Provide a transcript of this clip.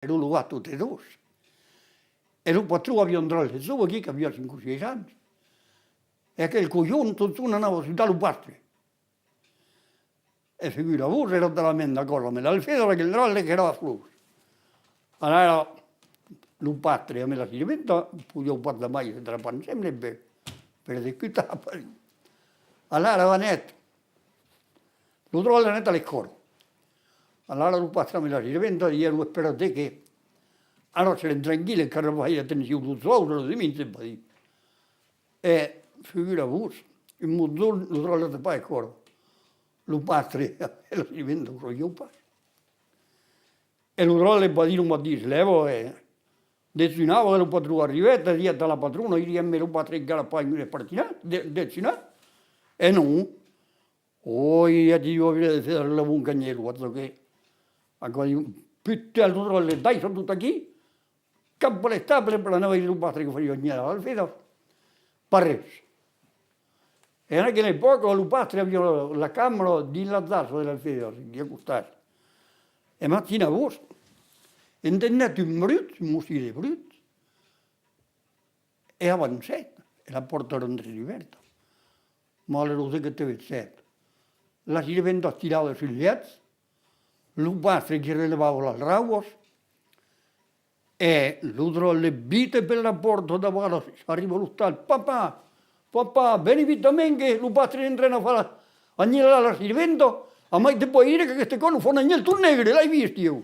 E lui lo fa tutte e due. E lui patrù aveva entrato le sue che aveva 5-6 anni. E che il coglione tutto non aveva si dato parte. E figura, voi era della mente cosa, me la fede che il che era flus. Allora, lui patria me la si diventa, poi io guardo mai tra sempre per eseguitare. Allora va netto. Lo trovo la netta le coro. Allora lui patria me la si diventa, io lo spero te che allora c'è tranquillo che non vai a tenere un solo, lo dimentichi. E figura voi, il mondo lo trovo da poi coro. Lo patria e lo si diventa con io padre. E lo trovo le badino ma di slevo e decinavo che lo patrù arrivetta, dia dalla padrona, io me lo patria che la poi mi partina, decina. E non. Oi, a Dio vedere la moncagnero, guarda che ancora più al trovo le dai sono tutte qui. Capolettabile per la nave di patria che faceva niente, al vedo parecchio. E anche nel poco la patria aveva la camera di Lazzato dell'Alfeo, di accostare. E mattina voi, intendete un brutto, un musile brutto, e avanzate, e la portarono diversa. Ma le cose che ti vedete, la si diventa tirata sul letto, il padre che rilevava le rauas, e l'altro le bite per la porta davanti, arriva l'ustato, papà, benevitamente il padre entra a fare, agnella la si diventa, a mai ti puoi dire che queste cose fanno niente, tu negri, l'hai visto io.